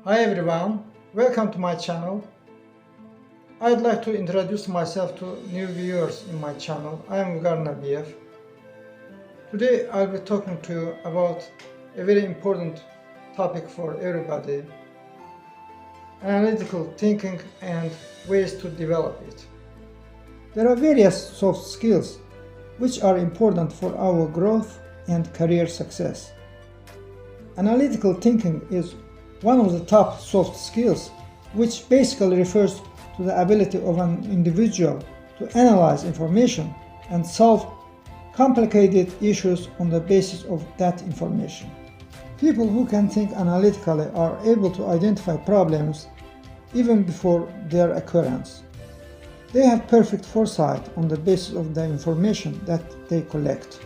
Hi everyone, welcome to my channel. I'd like to introduce myself to new viewers in my channel. I am Garner BF. Today I'll be talking to you about a very important topic for everybody: analytical thinking and ways to develop it. There are various soft skills which are important for our growth and career success. Analytical thinking is one of the top soft skills, which basically refers to the ability of an individual to analyze information and solve complicated issues on the basis of that information. People who can think analytically are able to identify problems even before their occurrence. They have perfect foresight on the basis of the information that they collect.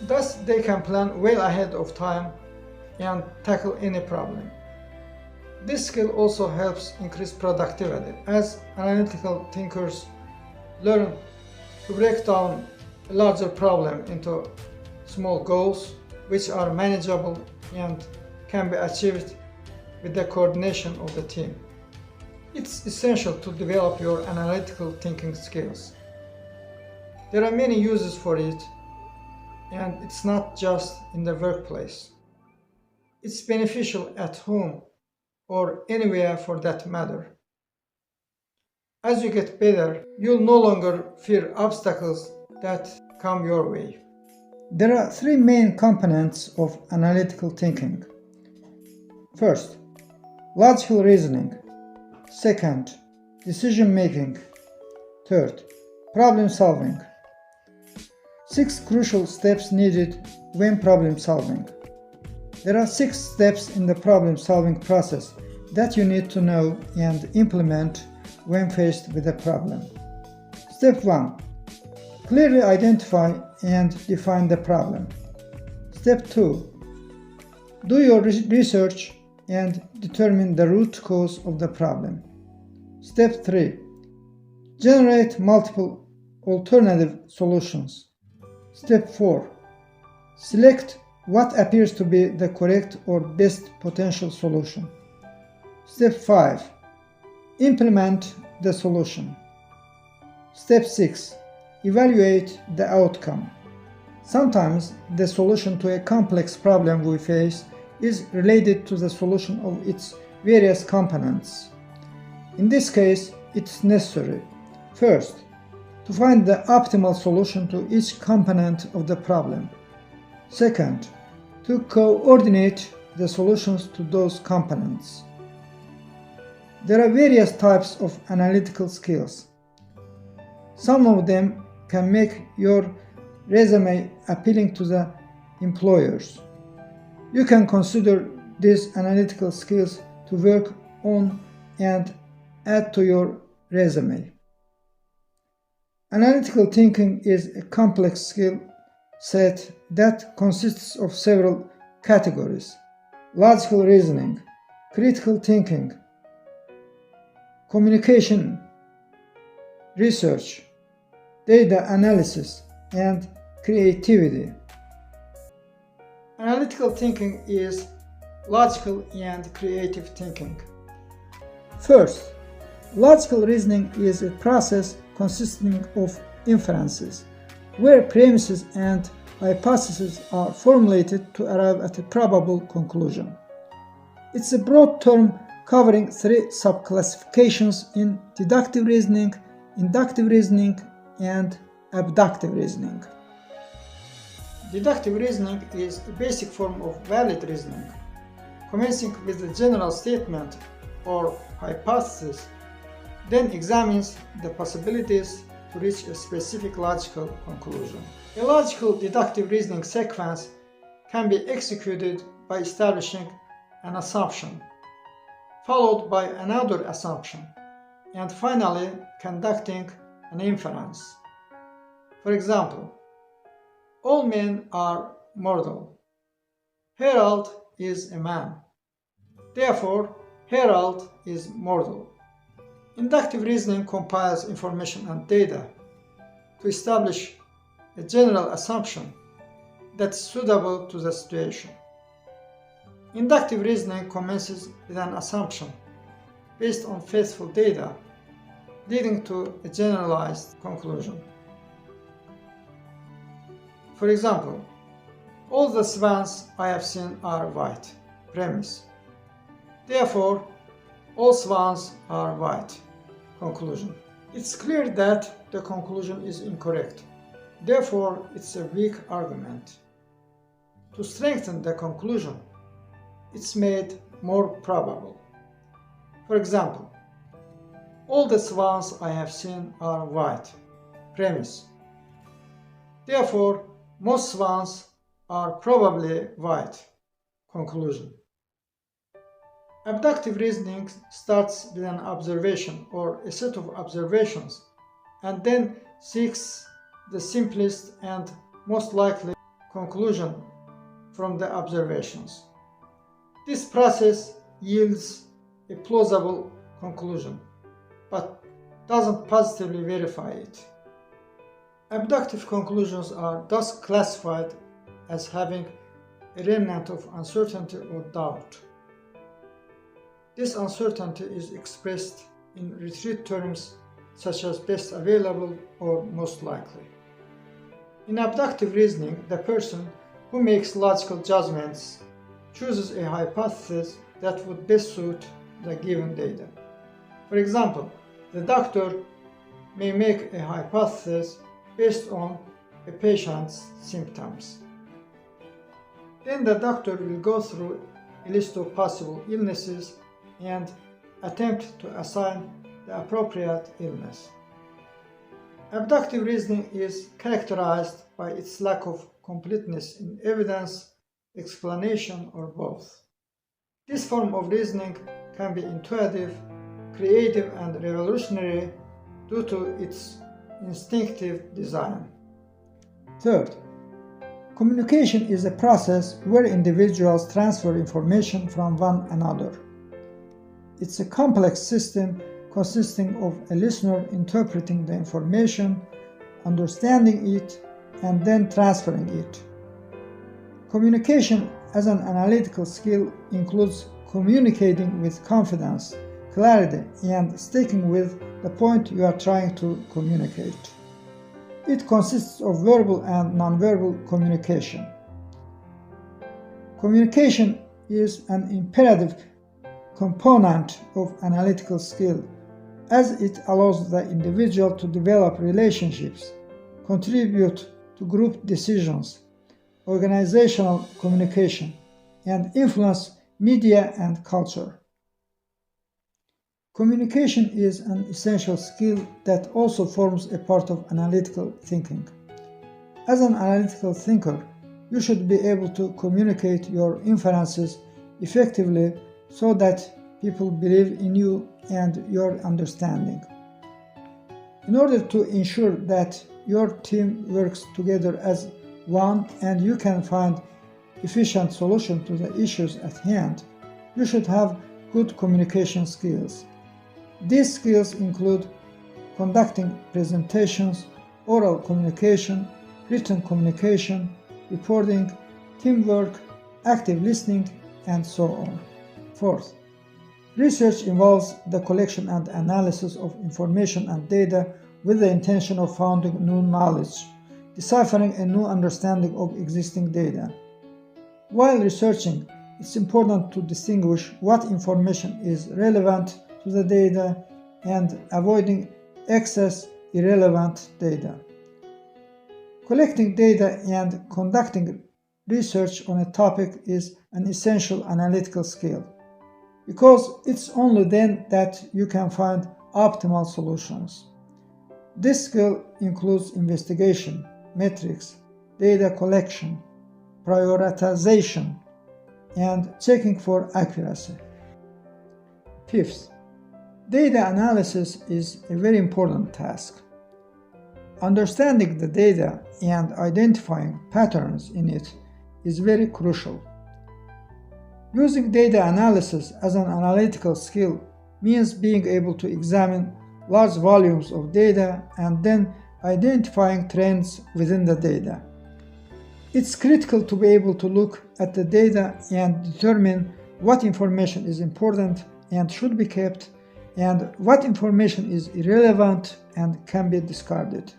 Thus, they can plan well ahead of time and tackle any problem. This skill also helps increase productivity, as analytical thinkers learn to break down a larger problem into small goals which are manageable and can be achieved with the coordination of the team. It's essential to develop your analytical thinking skills. There are many uses for it, and it's not just in the workplace. It's beneficial at home or anywhere for that matter. As you get better, you'll no longer fear obstacles that come your way. There are three main components of analytical thinking. First, logical reasoning. Second, decision making. Third, problem solving. 6 crucial steps needed when problem solving. There are 6 steps in the problem-solving process that you need to know and implement when faced with a problem. Step 1. Clearly identify and define the problem. Step 2. Do your research and determine the root cause of the problem. Step 3. Generate multiple alternative solutions. Step 4. Select what appears to be the correct or best potential solution. Step 5. Implement the solution. Step 6. Evaluate the outcome. Sometimes the solution to a complex problem we face is related to the solution of its various components. In this case, it's necessary, first, to find the optimal solution to each component of the problem. Second, to coordinate the solutions to those components. There are various types of analytical skills. Some of them can make your resume appealing to the employers. You can consider these analytical skills to work on and add to your resume. Analytical thinking is a complex skill set that consists of several categories: logical reasoning, critical thinking, communication, research, data analysis, and creativity. Analytical thinking is logical and creative thinking. First, logical reasoning is a process consisting of inferences, where premises and hypotheses are formulated to arrive at a probable conclusion. It's a broad term covering 3 subclassifications in deductive reasoning, inductive reasoning, and abductive reasoning. Deductive reasoning is a basic form of valid reasoning, commencing with a general statement or hypothesis, then examines the possibilities to reach a specific logical conclusion. A logical deductive reasoning sequence can be executed by establishing an assumption, followed by another assumption, and finally conducting an inference. For example, all men are mortal. Harold is a man. Therefore, Harold is mortal. Inductive reasoning compiles information and data to establish a general assumption that's suitable to the situation. Inductive reasoning commences with an assumption based on faithful data, leading to a generalized conclusion. For example, all the swans I have seen are white. Premise. Therefore, all swans are white. Conclusion. It's clear that the conclusion is incorrect. Therefore, it's a weak argument. To strengthen the conclusion, it's made more probable. For example, all the swans I have seen are white. Premise. Therefore, most swans are probably white. Conclusion. Abductive reasoning starts with an observation or a set of observations and then seeks the simplest and most likely conclusion from the observations. This process yields a plausible conclusion, but doesn't positively verify it. Abductive conclusions are thus classified as having a remnant of uncertainty or doubt. This uncertainty is expressed in retreat terms such as best available or most likely. In abductive reasoning, the person who makes logical judgments chooses a hypothesis that would best suit the given data. For example, the doctor may make a hypothesis based on a patient's symptoms. Then the doctor will go through a list of possible illnesses and attempt to assign the appropriate illness. Abductive reasoning is characterized by its lack of completeness in evidence, explanation, or both. This form of reasoning can be intuitive, creative, and revolutionary due to its instinctive design. Third, communication is a process where individuals transfer information from one another. It's a complex system consisting of a listener interpreting the information, understanding it, and then transferring it. Communication as an analytical skill includes communicating with confidence, clarity, and sticking with the point you are trying to communicate. It consists of verbal and nonverbal communication. Communication is an imperative component of analytical skill, as it allows the individual to develop relationships, contribute to group decisions, organizational communication, and influence media and culture. Communication is an essential skill that also forms a part of analytical thinking. As an analytical thinker, you should be able to communicate your inferences effectively so that people believe in you and your understanding. In order to ensure that your team works together as one and you can find efficient solutions to the issues at hand, you should have good communication skills. These skills include conducting presentations, oral communication, written communication, reporting, teamwork, active listening, and so on. Fourth, research involves the collection and analysis of information and data with the intention of finding new knowledge, deciphering a new understanding of existing data. While researching, it's important to distinguish what information is relevant to the data and avoiding excess irrelevant data. Collecting data and conducting research on a topic is an essential analytical skill, because it's only then that you can find optimal solutions. This skill includes investigation, metrics, data collection, prioritization, and checking for accuracy. Fifth, data analysis is a very important task. Understanding the data and identifying patterns in it is very crucial. Using data analysis as an analytical skill means being able to examine large volumes of data and then identifying trends within the data. It's critical to be able to look at the data and determine what information is important and should be kept, and what information is irrelevant and can be discarded.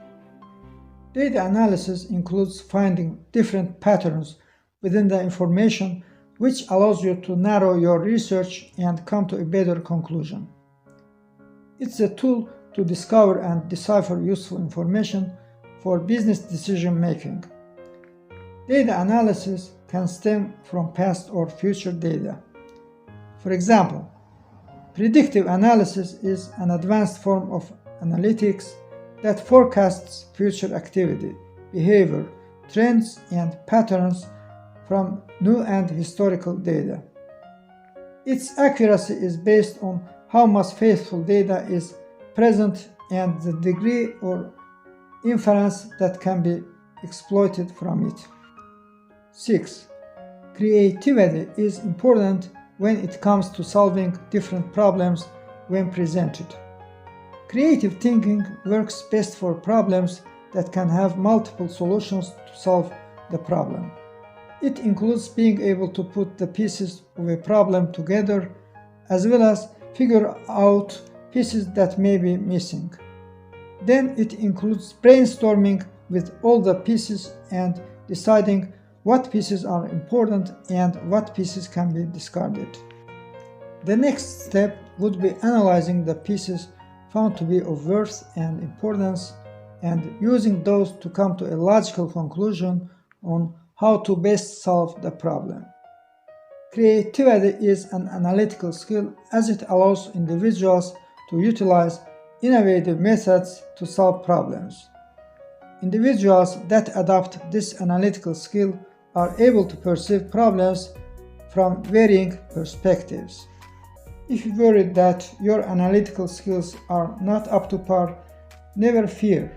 Data analysis includes finding different patterns within the information, which allows you to narrow your research and come to a better conclusion. It's a tool to discover and decipher useful information for business decision making. Data analysis can stem from past or future data. For example, predictive analysis is an advanced form of analytics that forecasts future activity, behavior, trends, and patterns from new and historical data. Its accuracy is based on how much faithful data is present and the degree or inference that can be exploited from it. 6. Creativity is important when it comes to solving different problems when presented. Creative thinking works best for problems that can have multiple solutions to solve the problem. It includes being able to put the pieces of a problem together, as well as figure out pieces that may be missing. Then it includes brainstorming with all the pieces and deciding what pieces are important and what pieces can be discarded. The next step would be analyzing the pieces found to be of worth and importance and using those to come to a logical conclusion on how to best solve the problem. Creativity is an analytical skill as it allows individuals to utilize innovative methods to solve problems. Individuals that adopt this analytical skill are able to perceive problems from varying perspectives. If you worry that your analytical skills are not up to par, never fear.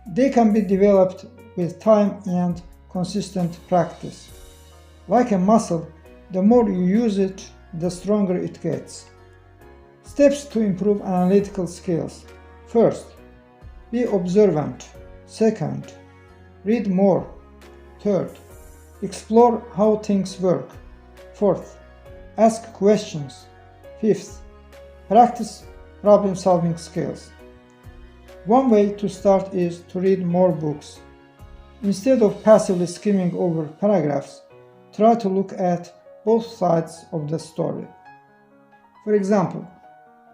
They can be developed with time and consistent practice. Like a muscle, the more you use it, the stronger it gets. Steps to improve analytical skills. First, be observant. Second, read more. Third, explore how things work. Fourth, ask questions. Fifth, practice problem-solving skills. One way to start is to read more books. Instead of passively skimming over paragraphs, try to look at both sides of the story. For example,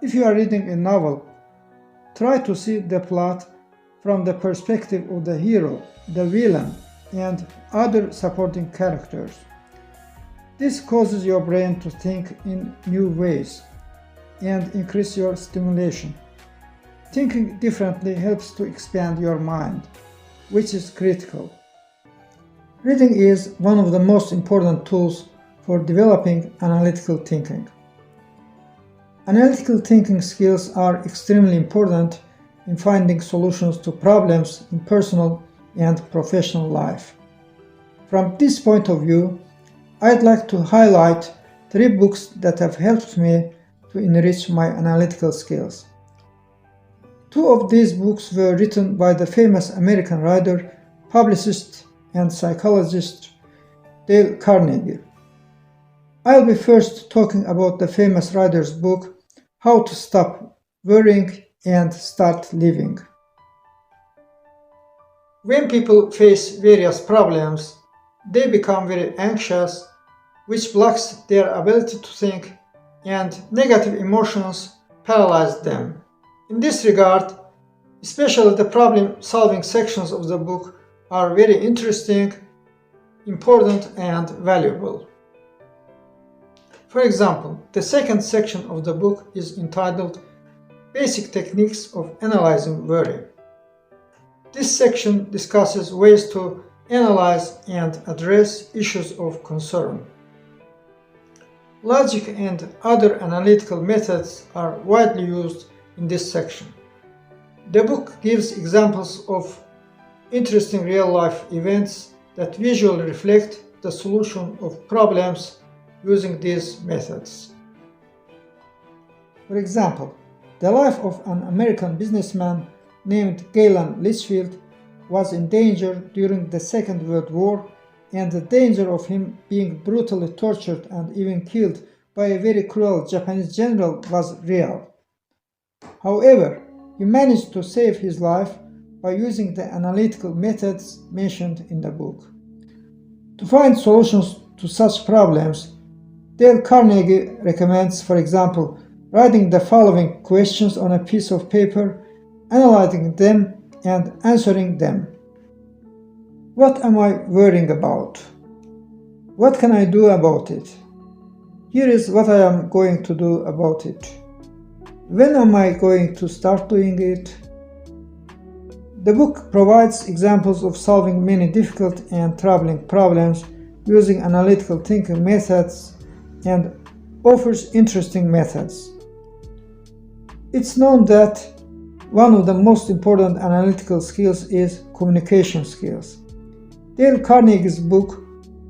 if you are reading a novel, try to see the plot from the perspective of the hero, the villain, and other supporting characters. This causes your brain to think in new ways and increase your stimulation. Thinking differently helps to expand your mind, which is critical. Reading is one of the most important tools for developing analytical thinking. Analytical thinking skills are extremely important in finding solutions to problems in personal and professional life. From this point of view, I'd like to highlight 3 books that have helped me to enrich my analytical skills. 2 of these books were written by the famous American writer, publicist, and psychologist Dale Carnegie. I'll be first talking about the famous writer's book, How to Stop Worrying and Start Living. When people face various problems, they become very anxious, which blocks their ability to think, and negative emotions paralyze them. In this regard, especially the problem-solving sections of the book are very interesting, important, and valuable. For example, the second section of the book is entitled Basic Techniques of Analyzing Worry. This section discusses ways to analyze and address issues of concern. Logic and other analytical methods are widely used in this section. The book gives examples of interesting real-life events that visually reflect the solution of problems using these methods. For example, the life of an American businessman named Galen Litchfield was in danger during the Second World War, and the danger of him being brutally tortured and even killed by a very cruel Japanese general was real. However, he managed to save his life by using the analytical methods mentioned in the book. To find solutions to such problems, Dale Carnegie recommends, for example, writing the following questions on a piece of paper, analyzing them, and answering them. What am I worrying about? What can I do about it? Here is what I am going to do about it. When am I going to start doing it? The book provides examples of solving many difficult and troubling problems using analytical thinking methods and offers interesting methods. It's known that one of the most important analytical skills is communication skills. Dale Carnegie's book,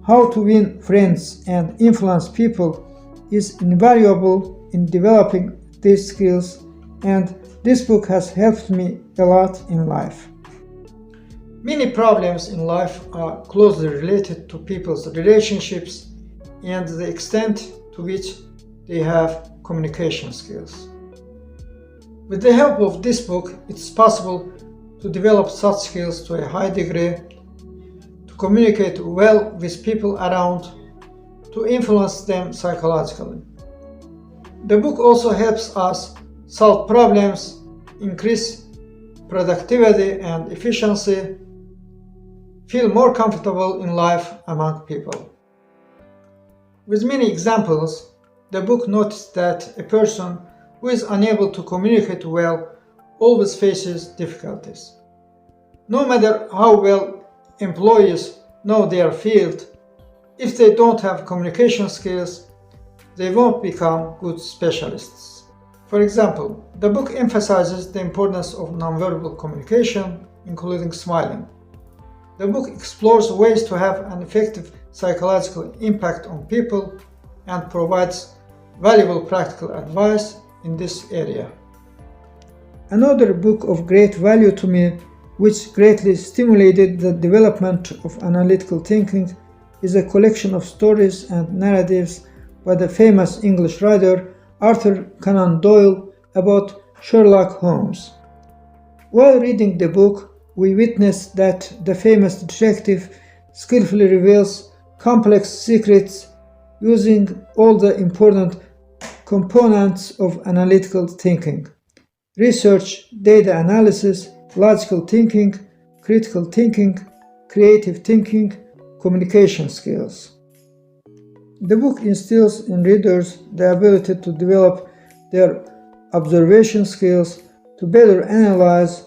How to Win Friends and Influence People, is invaluable in developing these skills, and this book has helped me a lot in life. Many problems in life are closely related to people's relationships and the extent to which they have communication skills. With the help of this book, it's possible to develop such skills to a high degree, to communicate well with people around, to influence them psychologically. The book also helps us solve problems, increase productivity and efficiency, feel more comfortable in life among people. With many examples, the book notes that a person who is unable to communicate well always faces difficulties. No matter how well employees know their field, if they don't have communication skills, they won't become good specialists. For example, the book emphasizes the importance of nonverbal communication, including smiling. The book explores ways to have an effective psychological impact on people and provides valuable practical advice in this area. Another book of great value to me, which greatly stimulated the development of analytical thinking, is a collection of stories and narratives by the famous English writer Arthur Conan Doyle about Sherlock Holmes. While reading the book, we witness that the famous detective skillfully reveals complex secrets using all the important components of analytical thinking: research, data analysis, logical thinking, critical thinking, creative thinking, communication skills. The book instills in readers the ability to develop their observation skills, to better analyze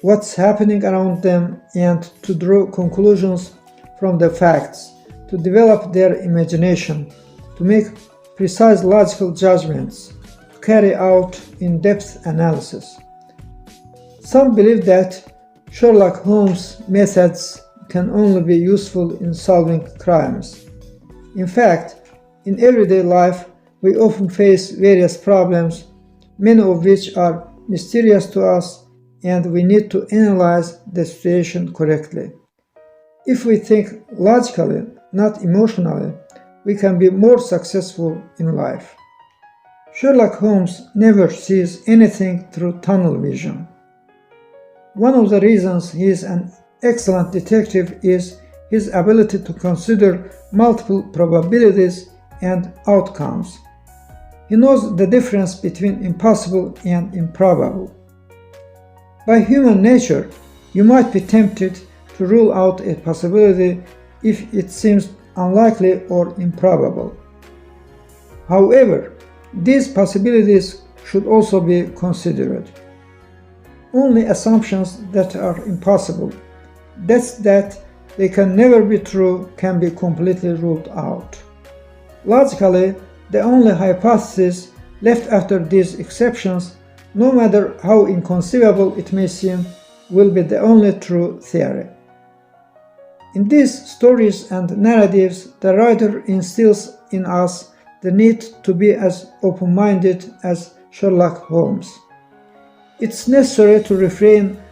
what's happening around them, and to draw conclusions from the facts, to develop their imagination, to make precise logical judgments, to carry out in-depth analysis. Some believe that Sherlock Holmes' methods can only be useful in solving crimes. In fact, in everyday life, we often face various problems, many of which are mysterious to us, and we need to analyze the situation correctly. If we think logically, not emotionally, we can be more successful in life. Sherlock Holmes never sees anything through tunnel vision. One of the reasons he is an excellent detective is his ability to consider multiple probabilities and outcomes. He knows the difference between impossible and improbable. By human nature, you might be tempted to rule out a possibility if it seems unlikely or improbable. However, these possibilities should also be considered. Only assumptions that are impossible, that they can never be true, can be completely ruled out. Logically, the only hypothesis left after these exceptions, no matter how inconceivable it may seem, will be the only true theory. In these stories and narratives, the writer instills in us the need to be as open-minded as Sherlock Holmes. It's necessary to refrain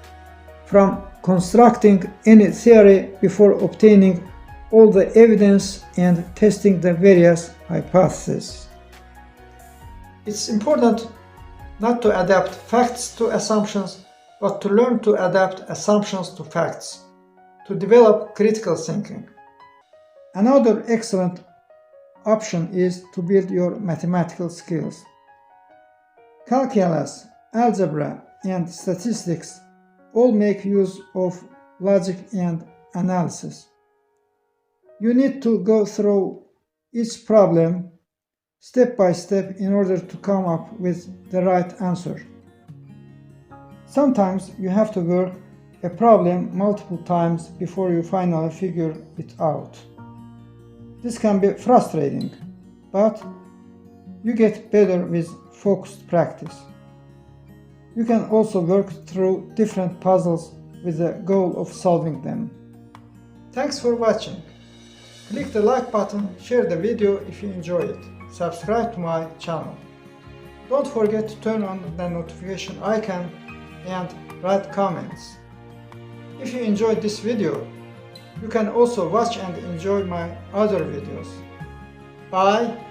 from constructing any theory before obtaining all the evidence and testing the various hypotheses. It's important not to adapt facts to assumptions, but to learn to adapt assumptions to facts, to develop critical thinking. Another excellent option is to build your mathematical skills. Calculus, algebra, and statistics all make use of logic and analysis. You need to go through each problem step by step in order to come up with the right answer. Sometimes you have to work a problem multiple times before you finally figure it out. This can be frustrating, but you get better with focused practice. You can also work through different puzzles with the goal of solving them. Thanks for watching. Click the like button, share the video if you enjoyed it, subscribe to my channel. Don't forget to turn on the notification icon and write comments. If you enjoyed this video, you can also watch and enjoy my other videos. Bye!